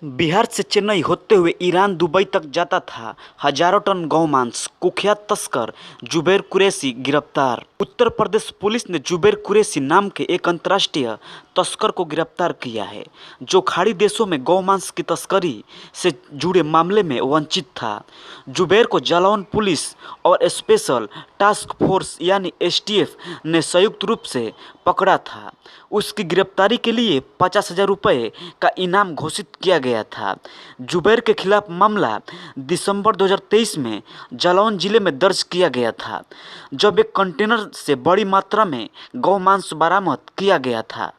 बिहार से चेन्नई होते हुए ईरान दुबई तक जाता था हजारों टन गौमांस। कुख्यात तस्कर जुबैर कुरैशी गिरफ्तार। उत्तर प्रदेश पुलिस ने जुबैर कुरैशी नाम के एक अंतर्राष्ट्रीय तस्कर को गिरफ्तार किया है, जो खाड़ी देशों में गौमांस की तस्करी से जुड़े मामले में वंचित था। जुबैर को जालौन पुलिस और स्पेशल टास्क फोर्स यानी एसटीएफ ने संयुक्त रूप से पकड़ा था। उसकी गिरफ्तारी के लिए 50,000 रुपये का इनाम घोषित किया गया था। जुबैर के खिलाफ मामला दिसंबर 2023 में जालौन जिले में दर्ज किया गया था, जब एक कंटेनर से बड़ी मात्रा में गौमांस बरामद किया गया था।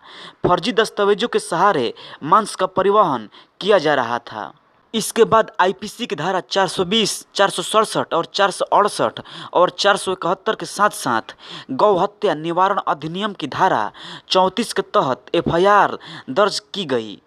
फर्जी दस्तावेजों के सहारे मांस का परिवहन किया जा रहा था। इसके बाद आईपीसी की धारा 420, 467 और 468 और 471 के साथ साथ गौ हत्या निवारण अधिनियम की धारा 34 के तहत एफआईआर दर्ज की गई।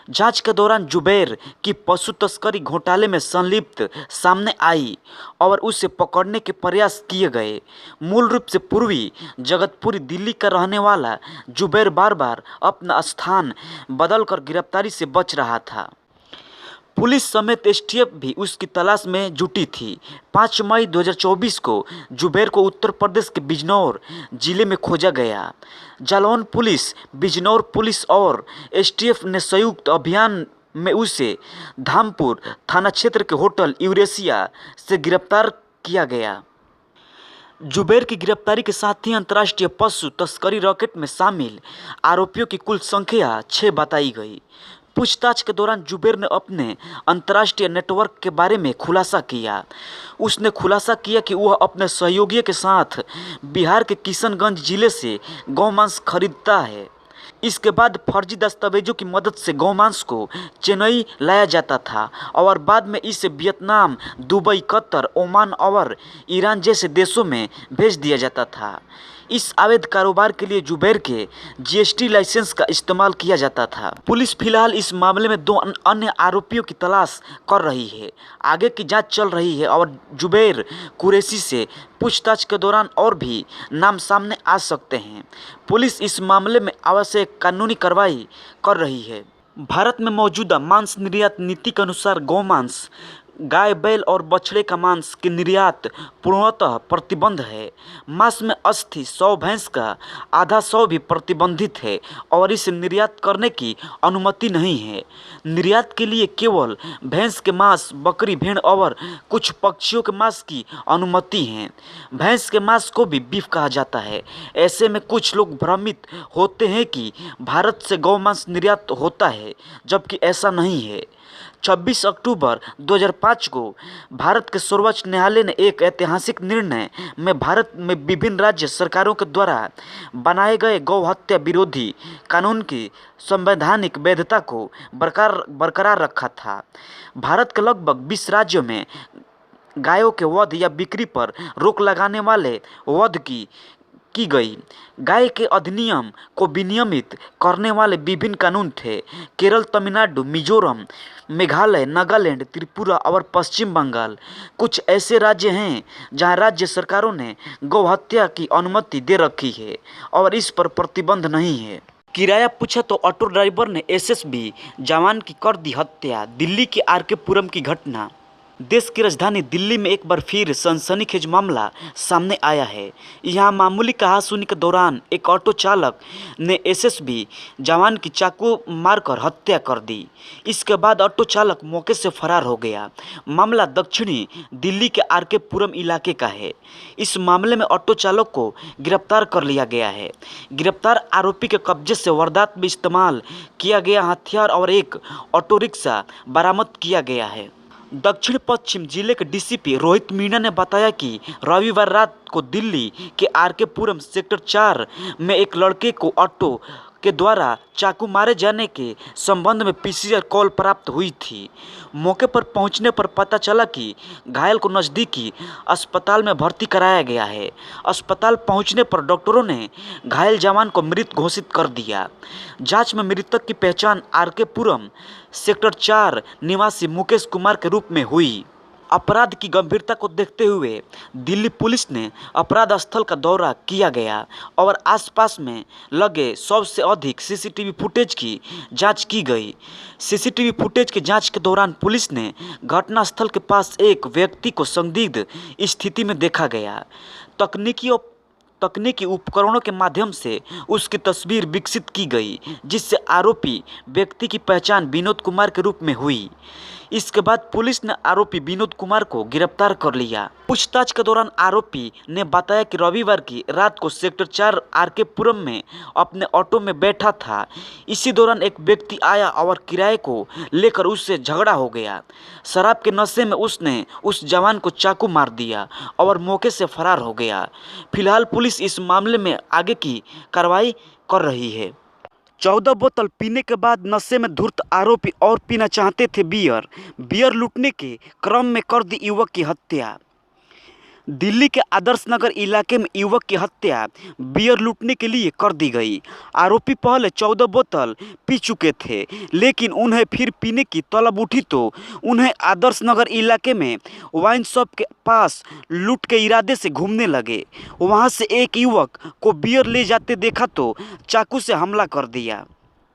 जांच के दौरान जुबैर की पशु तस्करी घोटाले में संलिप्त सामने आई और उसे पकड़ने के प्रयास किए गए। मूल रूप से पूर्वी जगतपुरी दिल्ली का रहने वाला जुबैर बार बार अपना स्थान बदलकर गिरफ्तारी से बच रहा था। पुलिस समेत एसटीएफ भी उसकी तलाश में जुटी थी। 5 मई 2024 को जुबैर को उत्तर प्रदेश के बिजनौर जिले में खोजा गया। जालौन पुलिस, बिजनौर पुलिस और एसटीएफ ने संयुक्त अभियान में उसे धामपुर थाना क्षेत्र के होटल यूरेशिया से गिरफ्तार किया गया। जुबैर की गिरफ्तारी के साथ ही अंतर्राष्ट्रीय पशु तस्करी रॉकेट में शामिल आरोपियों की कुल संख्या 6 बताई गई। पूछताछ के दौरान जुबैर ने अपने अंतर्राष्ट्रीय नेटवर्क के बारे में खुलासा किया। उसने खुलासा किया कि वह अपने सहयोगियों के साथ बिहार के किशनगंज जिले से गौमांस खरीदता है। इसके बाद फर्जी दस्तावेजों की मदद से गौमांस को चेन्नई लाया जाता था और बाद में इसे वियतनाम, दुबई, कतर, ओमान और ईरान जैसे देशों में भेज दिया जाता था। इस अवैध कारोबार के लिए जुबैर के जीएसटी लाइसेंस का इस्तेमाल किया जाता था। पुलिस फिलहाल इस मामले में 2 अन्य आरोपियों की तलाश कर रही है। आगे की जांच चल रही है और जुबैर कुरैशी से पूछताछ के दौरान और भी नाम सामने आ सकते हैं। पुलिस इस मामले में आवश्यक कानूनी कार्रवाई कर रही है। भारत में मौजूदा मांस निर्यात नीति के अनुसार गौमांस, गाय, बैल और बछड़े का मांस के निर्यात पूर्णतः प्रतिबंध है। मांस में अस्थि 100 भैंस का आधा 100 भी प्रतिबंधित है और इसे निर्यात करने की अनुमति नहीं है। निर्यात के लिए केवल भैंस के मांस, बकरी, भेड़ और कुछ पक्षियों के मांस की अनुमति है। भैंस के मांस को भी बीफ कहा जाता है। ऐसे में कुछ लोग भ्रमित होते हैं कि भारत से गौमांस निर्यात होता है, जबकि ऐसा नहीं है। 26 अक्टूबर 2005 को भारत के सर्वोच्च न्यायालय ने एक ऐतिहासिक निर्णय में भारत में विभिन्न राज्य सरकारों के द्वारा बनाए गए गौ हत्या विरोधी कानून की संवैधानिक वैधता को बरकरार रखा था। भारत के लगभग 20 राज्यों में गायों के वध या बिक्री पर रोक लगाने वाले वध की गई। गाय के अधिनियम को विनियमित करने वाले विभिन्न कानून थे। केरल, तमिलनाडु, मिजोरम, मेघालय, नागालैंड, त्रिपुरा और पश्चिम बंगाल कुछ ऐसे राज्य हैं जहां राज्य सरकारों ने गौ हत्या की अनुमति दे रखी है और इस पर प्रतिबंध नहीं है। किराया पूछा तो ऑटो ड्राइवर ने एसएसबी जवान की कर दी हत्या। दिल्ली के आरके पुरम की घटना। देश की राजधानी दिल्ली में एक बार फिर सनसनीखेज मामला सामने आया है। यहाँ मामूली कहासुनी के दौरान एक ऑटो चालक ने एसएसबी जवान की चाकू मारकर हत्या कर दी। इसके बाद ऑटो चालक मौके से फरार हो गया। मामला दक्षिणी दिल्ली के आरके पुरम इलाके का है। इस मामले में ऑटो चालक को गिरफ्तार कर लिया गया है। गिरफ्तार आरोपी के कब्जे से वारदात में इस्तेमाल किया गया हथियार और एक ऑटो रिक्शा बरामद किया गया है। दक्षिण पश्चिम जिले के डीसीपी रोहित मीणा ने बताया कि रविवार रात को दिल्ली के आरके पुरम सेक्टर 4 में एक लड़के को ऑटो के द्वारा चाकू मारे जाने के संबंध में पीसीआर कॉल प्राप्त हुई थी। मौके पर पहुंचने पर पता चला कि घायल को नज़दीकी अस्पताल में भर्ती कराया गया है। अस्पताल पहुंचने पर डॉक्टरों ने घायल जवान को मृत घोषित कर दिया। जांच में मृतक की पहचान आरके पुरम सेक्टर 4 निवासी मुकेश कुमार के रूप में हुई। अपराध की गंभीरता को देखते हुए दिल्ली पुलिस ने अपराध स्थल का दौरा किया गया और आसपास में लगे सबसे अधिक सीसीटीवी फुटेज की जांच की गई। सीसीटीवी फुटेज की जांच के दौरान पुलिस ने घटनास्थल के पास एक व्यक्ति को संदिग्ध स्थिति में देखा गया। तकनीकी उपकरणों के माध्यम से उसकी तस्वीर विकसित की गई, जिससे आरोपी व्यक्ति की पहचान विनोद कुमार के रूप में हुई। इसके बाद पुलिस ने आरोपी विनोद कुमार को गिरफ्तार कर लिया। पूछताछ के दौरान आरोपी ने बताया कि रविवार की रात को सेक्टर 4 आरके पुरम में अपने ऑटो में बैठा था। इसी दौरान एक व्यक्ति आया और किराए को लेकर उससे झगड़ा हो गया। शराब के नशे में उसने उस जवान को चाकू मार दिया और मौके से फरार हो गया। फिलहाल पुलिस इस मामले में आगे की कार्रवाई कर रही है। 14 बोतल पीने के बाद नशे में धुत आरोपी और पीना चाहते थे बियर लूटने के क्रम में कर दी युवक की हत्या। दिल्ली के आदर्श नगर इलाके में युवक की हत्या बियर लूटने के लिए कर दी गई। आरोपी पहले 14 बोतल पी चुके थे, लेकिन उन्हें फिर पीने की तलब उठी तो उन्हें आदर्श नगर इलाके में वाइन शॉप के पास लूट के इरादे से घूमने लगे। वहां से एक युवक को बियर ले जाते देखा तो चाकू से हमला कर दिया।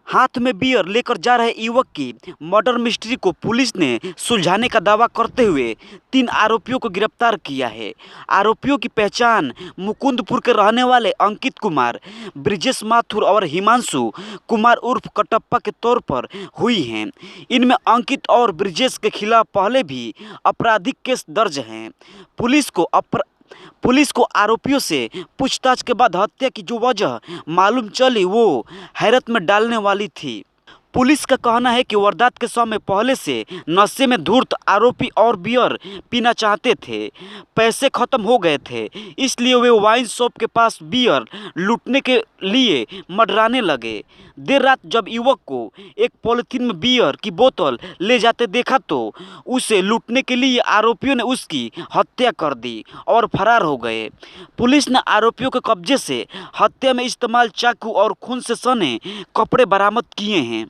हाथ में बियर लेकर जा रहे युवक की मर्डर मिस्ट्री को पुलिस ने सुलझाने का दावा करते हुए 3 आरोपियों को गिरफ्तार किया है। आरोपियों की पहचान मुकुंदपुर के रहने वाले अंकित कुमार, ब्रिजेश माथुर और हिमांशु कुमार उर्फ कटप्पा के तौर पर हुई हैं। इनमें अंकित और ब्रिजेश के खिलाफ पहले भी आपराधिक केस दर्ज हैं। पुलिस को आरोपियों से पूछताछ के बाद हत्या की जो वजह मालूम चली वो हैरत में डालने वाली थी। पुलिस का कहना है कि वारदात के समय पहले से नशे में धुत आरोपी और बियर पीना चाहते थे। पैसे खत्म हो गए थे, इसलिए वे वाइन शॉप के पास बियर लूटने के लिए मंडराने लगे। देर रात जब युवक को एक पॉलिथीन में बियर की बोतल ले जाते देखा तो उसे लूटने के लिए आरोपियों ने उसकी हत्या कर दी और फरार हो गए। पुलिस ने आरोपियों के कब्जे से हत्या में इस्तेमाल चाकू और खून से सने कपड़े बरामद किए हैं।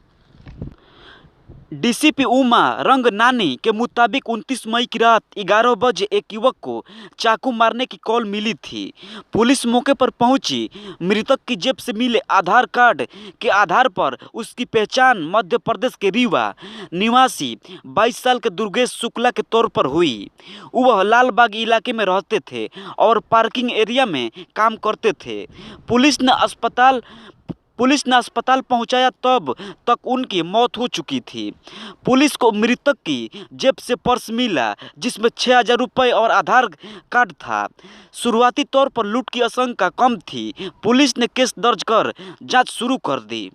डीसीपी उमा रंगनानी के मुताबिक 29 मई की रात 11 बजे एक युवक को चाकू मारने की कॉल मिली थी। पुलिस मौके पर पहुंची। मृतक की जेब से मिले आधार कार्ड के आधार पर उसकी पहचान मध्य प्रदेश के रीवा निवासी 22 साल के दुर्गेश शुक्ला के तौर पर हुई। वह लालबाग इलाके में रहते थे और पार्किंग एरिया में काम करते थे। पुलिस ने अस्पताल पहुंचाया, तब तक उनकी मौत हो चुकी थी। पुलिस को मृतक की जेब से पर्स मिला जिसमें 6000 रुपये और आधार कार्ड था। शुरुआती तौर पर लूट की आशंका कम थी। पुलिस ने केस दर्ज कर जांच शुरू कर दी।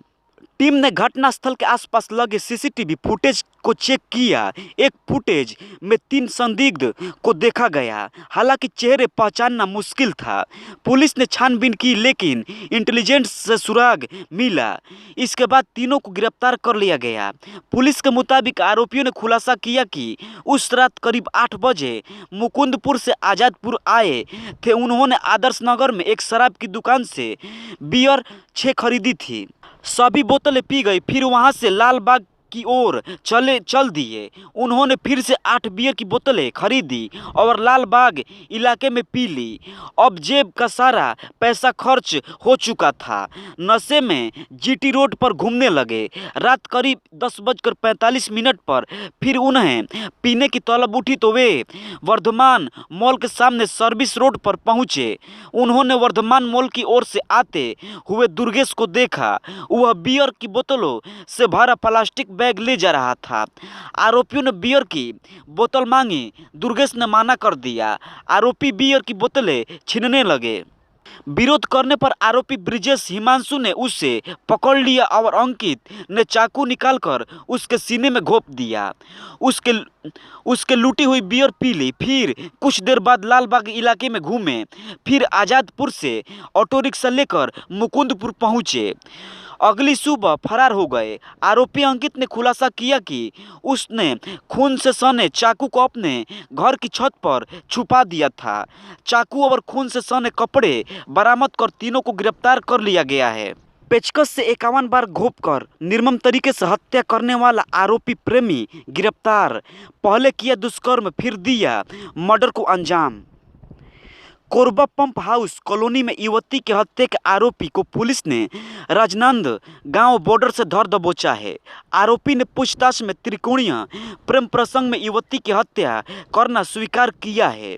टीम ने घटनास्थल के आसपास लगे सीसीटीवी फुटेज को चेक किया। एक फुटेज में 3 संदिग्ध को देखा गया, हालांकि चेहरे पहचानना मुश्किल था। पुलिस ने छानबीन की लेकिन इंटेलिजेंस से सुराग मिला। इसके बाद तीनों को गिरफ्तार कर लिया गया। पुलिस के मुताबिक आरोपियों ने खुलासा किया कि उस रात करीब 8 बजे मुकुंदपुर से आज़ादपुर आए थे। उन्होंने आदर्श नगर में एक शराब की दुकान से बियर 6 खरीदी थी। सभी बोतलें पी गई, फिर वहां से लालबाग की ओर चल दिए। उन्होंने फिर से 8 बियर की बोतलें खरीदी और लालबाग इलाके में पी ली। अब जेब का सारा पैसा खर्च हो चुका था। नशे में जीटी रोड पर घूमने लगे। रात करीब 10:45 पर फिर उन्हें पीने की तलब उठी तो वे वर्धमान मॉल के सामने सर्विस रोड पर पहुंचे। उन्होंने वर्धमान मॉल की ओर से आते हुए दुर्गेश को देखा। वह बियर की बोतलों से भरा प्लास्टिक बैग ले जा रहा था। आरोपियों ने बियर की बोतल मांगी, दुर्गेश ने मना कर दिया। आरोपी बियर की बोतलें छीनने लगे। विरोध करने पर आरोपी ब्रिजेश हिमांशु ने उसे पकड़ लिया और अंकित ने चाकू निकालकर उसके सीने में घोंप दिया। उसके लूटी हुई बियर पी ली। फिर कुछ देर बाद लालबाग इलाके में घूमे। फिर आज़ादपुर से ऑटो रिक्शा लेकर मुकुंदपुर पहुंचे। अगली सुबह फरार हो गए। आरोपी अंकित ने खुलासा किया कि उसने खून से सने चाकू को अपने घर की छत पर छुपा दिया था। चाकू और खून से सने कपड़े बरामद कर तीनों को गिरफ्तार कर लिया गया है। पेचकस से 51 बार घोंपकर निर्मम तरीके से हत्या करने वाला आरोपी प्रेमी गिरफ्तार। पहले किया दुष्कर्म फिर दिया मर्डर को अंजाम। कोरबा पंप हाउस कॉलोनी में युवती के हत्या के आरोपी को पुलिस ने राजनंद गांव बॉर्डर से धर दबोचा है। आरोपी ने पूछताछ में त्रिकोणीय प्रेम प्रसंग में युवती की हत्या करना स्वीकार किया है।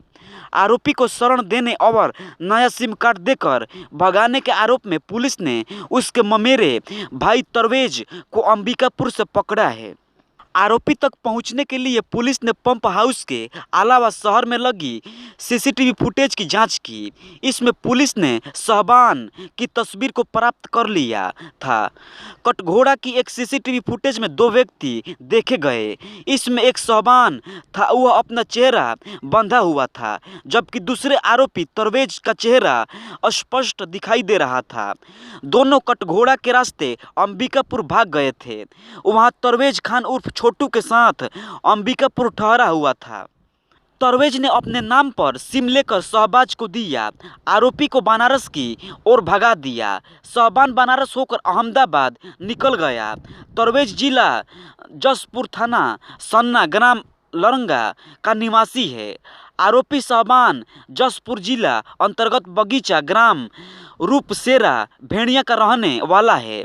आरोपी को शरण देने और नया सिम कार्ड देकर भगाने के आरोप में पुलिस ने उसके ममेरे भाई तरवेज को अंबिकापुर से पकड़ा है। आरोपी तक पहुंचने के लिए पुलिस ने पंप हाउस के अलावा शहर में लगी सीसीटीवी फुटेज की जांच की। इसमें पुलिस ने शहबान की तस्वीर को प्राप्त कर लिया था। कटघोड़ा की एक सीसीटीवी फुटेज में 2 व्यक्ति देखे गए। इसमें एक शहबान था, वह अपना चेहरा बंधा हुआ था, जबकि दूसरे आरोपी तरवेज का चेहरा स्पष्ट दिखाई दे रहा था। दोनों कटघोड़ा के रास्ते अंबिकापुर भाग गए थे। वहां तरवेज खान उर्फ छोटू के साथ अंबिकापुर ठहरा हुआ था। तरवेज ने अपने नाम पर सिम लेकर शहबाज को दिया। आरोपी को बनारस की ओर भगा दिया। शहबान बनारस होकर अहमदाबाद निकल गया। तरवेज जिला जसपुर थाना सन्ना ग्राम लरंगा का निवासी है। आरोपी शहबान जसपुर जिला अंतर्गत बगीचा ग्राम रूपसेरा भेड़िया का रहने वाला है।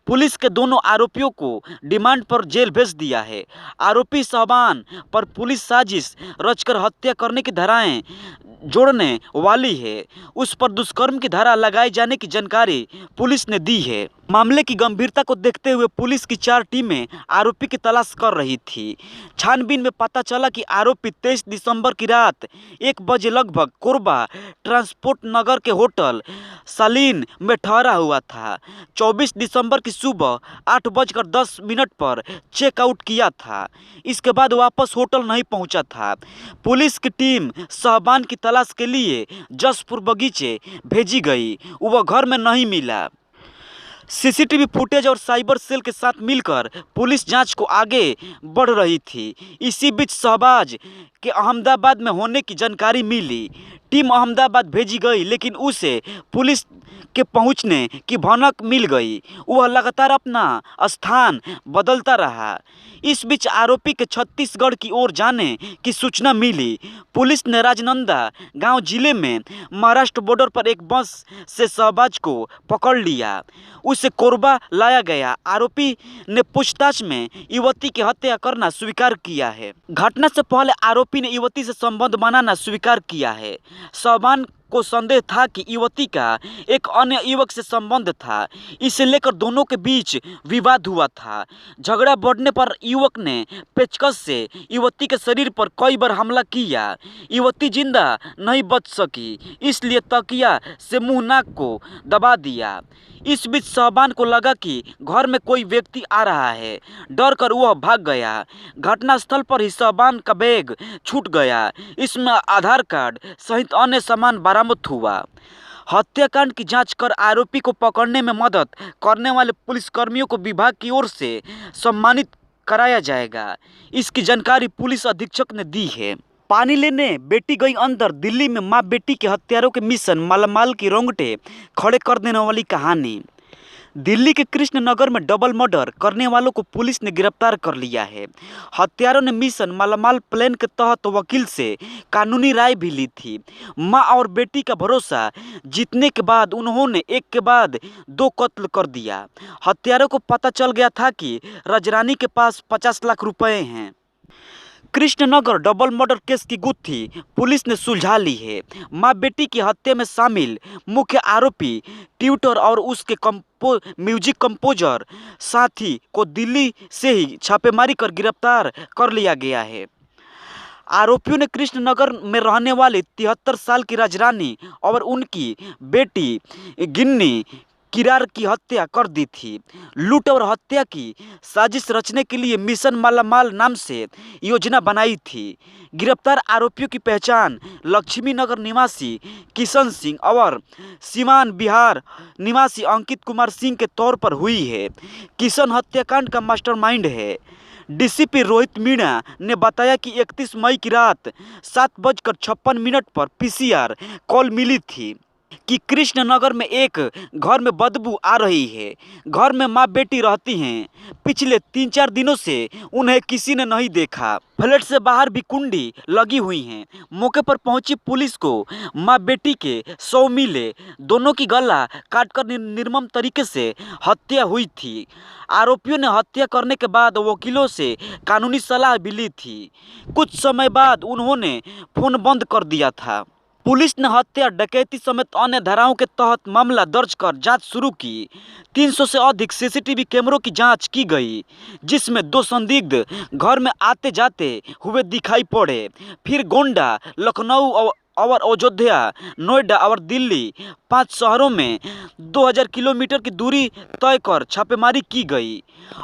पुलिस के दोनों आरोपियों को डिमांड पर जेल भेज दिया है। आरोपी शहबान पर पुलिस साजिश रचकर हत्या करने की धाराएं जोड़ने वाली है। उस पर दुष्कर्म की धारा लगाए जाने की जानकारी पुलिस ने दी है। मामले की गंभीरता को देखते हुए पुलिस की 4 टीमें आरोपी की तलाश कर रही थी। छानबीन में पता चला कि आरोपी 23 दिसंबर की रात 1 बजे लगभग कोरबा ट्रांसपोर्ट नगर के होटल सालीन में ठहरा हुआ था। 24 दिसंबर की सुबह 8:10 पर चेकआउट किया था। इसके बाद वापस होटल नहीं पहुंचा था। पुलिस की टीम शहबान की तलाश के लिए जसपुर बगीचे भेजी गई। वह घर में नहीं मिला। सीसीटीवी फुटेज और साइबर सेल के साथ मिलकर पुलिस जांच को आगे बढ़ रही थी। इसी बीच शहबाज के अहमदाबाद में होने की जानकारी मिली। टीम अहमदाबाद भेजी गई, लेकिन उसे पुलिस के पहुंचने की भनक मिल गई। वह लगातार अपना स्थान बदलता रहा। इस बीच आरोपी के छत्तीसगढ़ की ओर जाने की सूचना मिली। पुलिस ने राजनंदा गांव जिले में महाराष्ट्र बॉर्डर पर एक बस से शहबाज को पकड़ लिया। उसे कोरबा लाया गया। आरोपी ने पूछताछ में युवती की हत्या करना स्वीकार किया है। घटना से पहले आरोपी ने युवती से संबंध बनाना स्वीकार किया है। शहबान को संदेह था कि युवती का एक अन्य युवक से संबंध था। इसे लेकर दोनों के बीच विवाद हुआ था। झगड़ा बढ़ने पर युवक ने पेचकस से युवती के शरीर पर कई बार हमला किया। युवती जिंदा नहीं बच सकी, इसलिए तकिया से मुंह नाक को दबा दिया। इस बीच शहबान को लगा कि घर में कोई व्यक्ति आ रहा है। डर कर वह भाग गया। घटनास्थल पर ही शहबान का बैग छूट गया। इसमें आधार कार्ड सहित अन्य सामान बरामद हुआ। हत्याकांड की जांच कर आरोपी को पकड़ने में मदद करने वाले पुलिसकर्मियों को विभाग की ओर से सम्मानित कराया जाएगा। इसकी जानकारी पुलिस अधीक्षक ने दी है। पानी लेने बेटी गई अंदर, दिल्ली में माँ बेटी के हत्यारों के मिशन, मालामाल की रोंगटे खड़े कर देने वाली कहानी। दिल्ली के कृष्ण नगर में डबल मर्डर करने वालों को पुलिस ने गिरफ्तार कर लिया है। हत्यारों ने मिशन मालामाल प्लान के तहत वकील से कानूनी राय भी ली थी। मां और बेटी का भरोसा जीतने के बाद उन्होंने एक के बाद 2 कत्ल कर दिया। हत्यारों को पता चल गया था कि रजरानी के पास 50 लाख रुपए हैं। कृष्णनगर डबल मर्डर केस की गुत्थी पुलिस ने सुलझा ली है। मां बेटी की हत्या में शामिल मुख्य आरोपी ट्यूटर और उसके म्यूजिक कंपोजर साथी को दिल्ली से ही छापेमारी कर गिरफ्तार कर लिया गया है। आरोपियों ने कृष्णनगर में रहने वाली 73 साल की राजरानी और उनकी बेटी गिन्नी किरार की हत्या कर दी थी। लूट और हत्या की साजिश रचने के लिए मिशन मालामाल नाम से योजना बनाई थी। गिरफ्तार आरोपियों की पहचान लक्ष्मी नगर निवासी किशन सिंह और सीवान बिहार निवासी अंकित कुमार सिंह के तौर पर हुई है। किशन हत्याकांड का मास्टरमाइंड है। डीसीपी रोहित मीणा ने बताया कि 31 मई की रात 7:56 पर पीसीआर कॉल मिली थी। कि कृष्णनगर में एक घर में बदबू आ रही है। घर में माँ बेटी रहती हैं। पिछले 3-4 दिनों से उन्हें किसी ने नहीं देखा। फ्लैट से बाहर भी कुंडी लगी हुई हैं। मौके पर पहुंची पुलिस को माँ बेटी के शव मिले। दोनों की गला काटकर निर्मम तरीके से हत्या हुई थी। आरोपियों ने हत्या करने के बाद वकीलों से कानूनी सलाह भी ली थी। कुछ समय बाद उन्होंने फोन बंद कर दिया था। पुलिस ने हत्या, डकैती समेत अन्य धाराओं के तहत मामला दर्ज कर जांच शुरू की। 300 से अधिक सीसीटीवी कैमरों की जांच की गई, जिसमें 2 संदिग्ध घर में आते जाते हुए दिखाई पड़े। फिर गोंडा, लखनऊ और अयोध्या, नोएडा और दिल्ली 5 शहरों में 2000 किलोमीटर की दूरी तय कर छापेमारी की गई।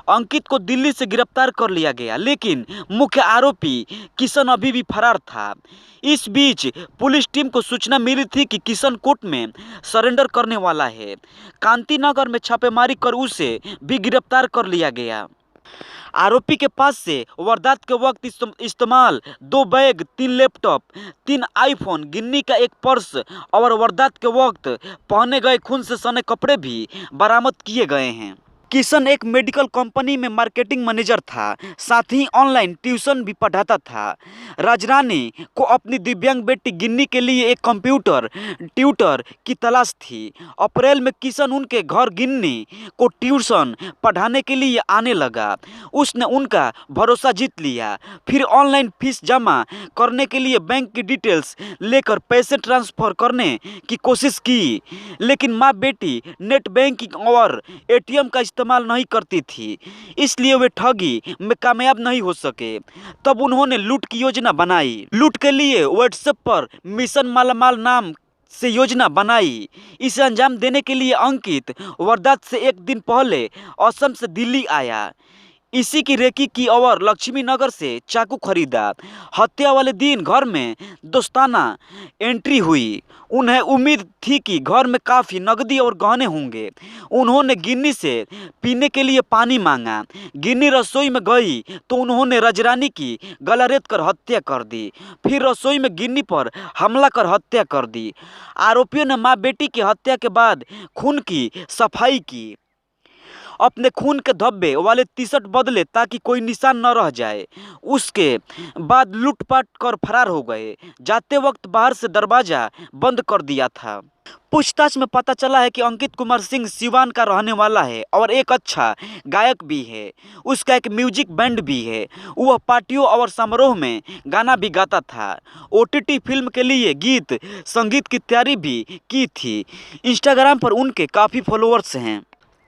अंकित को दिल्ली से गिरफ्तार कर लिया गया, लेकिन मुख्य आरोपी किशन अभी भी फरार था। इस बीच पुलिस टीम को सूचना मिली थी कि किशन कोर्ट में सरेंडर करने वाला है। कांतीनगर में छापेमारी कर उसे भी गिरफ्तार कर लिया गया। आरोपी के पास से वारदात के वक्त इस्तेमाल 2 बैग, 3 लैपटॉप, 3 आईफोन, गिन्नी का एक पर्स और वारदात के वक्त पहने गए खून से सने कपड़े भी बरामद किए गए हैं। किशन एक मेडिकल कंपनी में मार्केटिंग मैनेजर था, साथ ही ऑनलाइन ट्यूशन भी पढ़ाता था। राजरानी को अपनी दिव्यांग बेटी गिन्नी के लिए एक कंप्यूटर ट्यूटर की तलाश थी। अप्रैल में किशन उनके घर गिन्नी को ट्यूशन पढ़ाने के लिए आने लगा। उसने उनका भरोसा जीत लिया। फिर ऑनलाइन फीस जमा करने के लिए बैंक की डिटेल्स लेकर पैसे ट्रांसफ़र करने की कोशिश की, लेकिन माँ बेटी नेट बैंकिंग और एटीएम का इस्तेमाल नहीं करती थी, इसलिए वे ठगी में कामयाब नहीं हो सके। तब उन्होंने लूट की योजना बनाई। लूट के लिए व्हाट्सएप पर मिशन मालामाल नाम से योजना बनाई। इसे अंजाम देने के लिए अंकित वारदात से एक दिन पहले असम से दिल्ली आया। इसी की रेकी की और लक्ष्मी नगर से चाकू खरीदा। हत्या वाले दिन घर में दोस्ताना एंट्री हुई। उन्हें उम्मीद थी कि घर में काफ़ी नकदी और गहने होंगे। उन्होंने गिन्नी से पीने के लिए पानी मांगा। गिन्नी रसोई में गई तो उन्होंने राजरानी की गला रेत कर हत्या कर दी। फिर रसोई में गिन्नी पर हमला कर हत्या कर दी। आरोपियों ने माँ बेटी की हत्या के बाद खून की सफाई की। अपने खून के धब्बे वाले टी-शर्ट बदले ताकि कोई निशान न रह जाए। उसके बाद लूटपाट कर फरार हो गए। जाते वक्त बाहर से दरवाजा बंद कर दिया था। पूछताछ में पता चला है कि अंकित कुमार सिंह सिवान का रहने वाला है और एक अच्छा गायक भी है। उसका एक म्यूजिक बैंड भी है। वह पार्टियों और समारोह में गाना भी गाता था। ओटीटी फिल्म के लिए गीत संगीत की तैयारी भी की थी। इंस्टाग्राम पर उनके काफ़ी फॉलोअर्स हैं।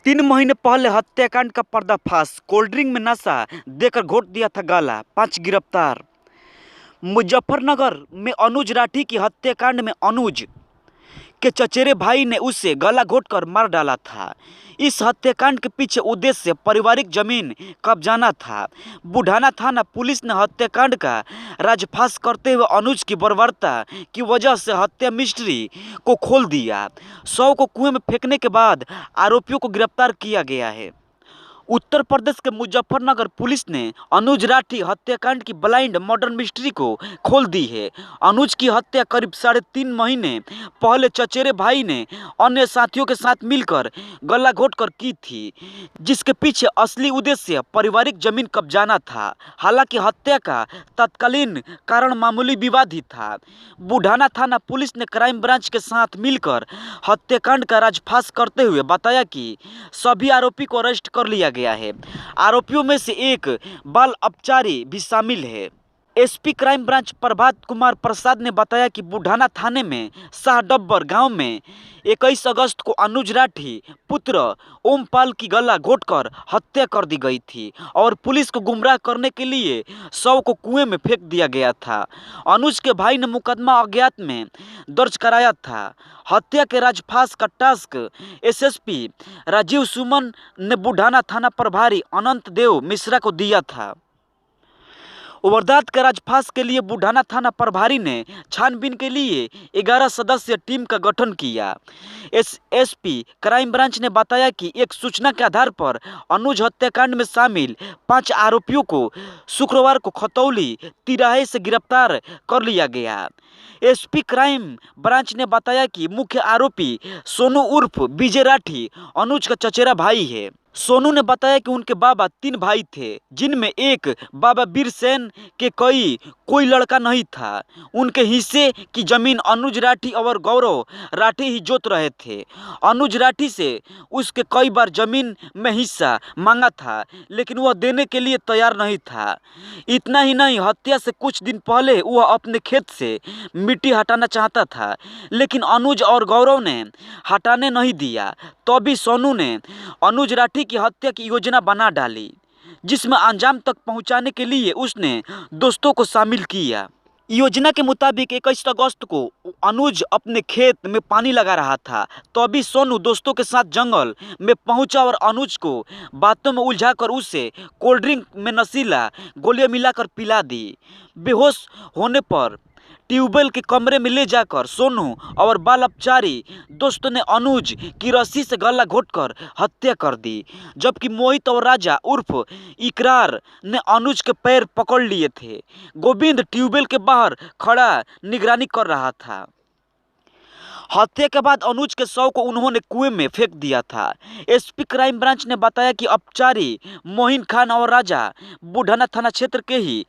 3 महीने पहले हत्याकांड का पर्दाफाश। कोल्ड ड्रिंक में नशा देकर घोट दिया था गला, 5 गिरफ्तार। मुजफ्फरनगर में अनुज राठी की हत्याकांड में अनुज के चचेरे भाई ने उसे गला घोटकर मार डाला था। इस हत्याकांड के पीछे उद्देश्य पारिवारिक जमीन कब्जाना था। बुढ़ाना थाना पुलिस ने हत्याकांड का राजफाश करते हुए अनुज की बर्बरता की वजह से हत्या मिस्ट्री को खोल दिया। शव को कुएं में फेंकने के बाद आरोपियों को गिरफ्तार किया गया है। उत्तर प्रदेश के मुजफ्फरनगर पुलिस ने अनुज राठी हत्याकांड की ब्लाइंड मर्डर मिस्ट्री को खोल दी है। अनुज की हत्या करीब 3.5 महीने पहले चचेरे भाई ने अन्य साथियों के साथ मिलकर गला घोटकर की थी, जिसके पीछे असली उद्देश्य पारिवारिक जमीन कब्जाना था। हालांकि हत्या का तत्कालीन कारण मामूली विवाद ही था। बुढ़ाना थाना पुलिस ने क्राइम ब्रांच के साथ मिलकर हत्याकांड का राजफाश करते हुए बताया कि सभी आरोपी को अरेस्ट कर लिया गया है। आरोपियों में से एक बाल अपचारी भी शामिल है। SP crime branch Prabhat Kumar Prasad ने बताया कि बुढ़ाना थाने में शाहडब्बर गांव में 21 अगस्त को अनुज राठी पुत्र ओमपाल की गला घोटकर हत्या कर दी गई थी और पुलिस को गुमराह करने के लिए शव को कुएं में फेंक दिया गया था। अनुज के भाई ने मुकदमा अज्ञात में दर्ज कराया था। हत्या के राजफाश का टास्क एसएसपी राजीव सुमन ने बुढ़ाना थाना प्रभारी अनंत देव मिश्रा को दिया था। वारदात के राजफाश के लिए बुढ़ाना थाना प्रभारी ने छानबीन के लिए 11 सदस्यीय टीम का गठन किया। एसएसपी क्राइम ब्रांच ने बताया कि एक सूचना के आधार पर अनुज हत्याकांड में शामिल 5 आरोपियों को शुक्रवार को खतौली तिराहे से गिरफ्तार कर लिया गया। एसपी क्राइम ब्रांच ने बताया कि मुख्य आरोपी सोनू उर्फ विजय राठी अनुज का चचेरा भाई है। सोनू ने बताया कि उनके बाबा 3 भाई थे, जिनमें एक बाबा बीरसेन के कोई लड़का नहीं था। उनके हिस्से की जमीन अनुज राठी और गौरव राठी ही जोत रहे थे। अनुज राठी से उसके कई बार जमीन में हिस्सा मांगा था, लेकिन वह देने के लिए तैयार नहीं था। इतना ही नहीं, हत्या से कुछ दिन पहले वह अपने खेत से मिट्टी हटाना चाहता था, लेकिन अनुज और गौरव ने हटाने नहीं दिया। तभी सोनू ने अनुज राठी की हत्या की योजना बना डाली, जिसमें अंजाम तक पहुंचाने के लिए उसने दोस्तों को शामिल किया। योजना के मुताबिक 21 अगस्त को अनुज अपने खेत में पानी लगा रहा था। तभी सोनू दोस्तों के साथ जंगल में पहुंचा और अनुज को बातों में उलझाकर उसे कोल्ड ड्रिंक में नशीला गोलियां मिलाकर पिला दी। बेहोश होने पर ट्यूबवेल के कमरे में ले जाकर सोनू और बाल अपचारी दोस्तों ने अनुज की रस्सी से गला घोटकर हत्या कर दी, जबकि मोहित और राजा उर्फ इकरार ने अनुज के पैर पकड़ लिए थे। गोविंद ट्यूबवेल के बाहर खड़ा निगरानी कर रहा था। हत्या के बाद अनुज के शव को उन्होंने कुएं में फेंक दिया था। एसपी क्राइम ब्रांच ने बताया कि अपचारी मोहिन खान और राजा बुढ़ाना थाना क्षेत्र के ही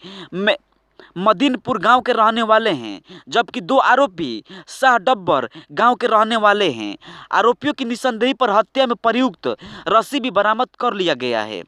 मदीनपुर गांव के रहने वाले हैं, जबकि 2 आरोपी शाहडब्बर गांव के रहने वाले हैं। आरोपियों की निशानदेही पर हत्या में प्रयुक्त रस्सी भी बरामद कर लिया गया है।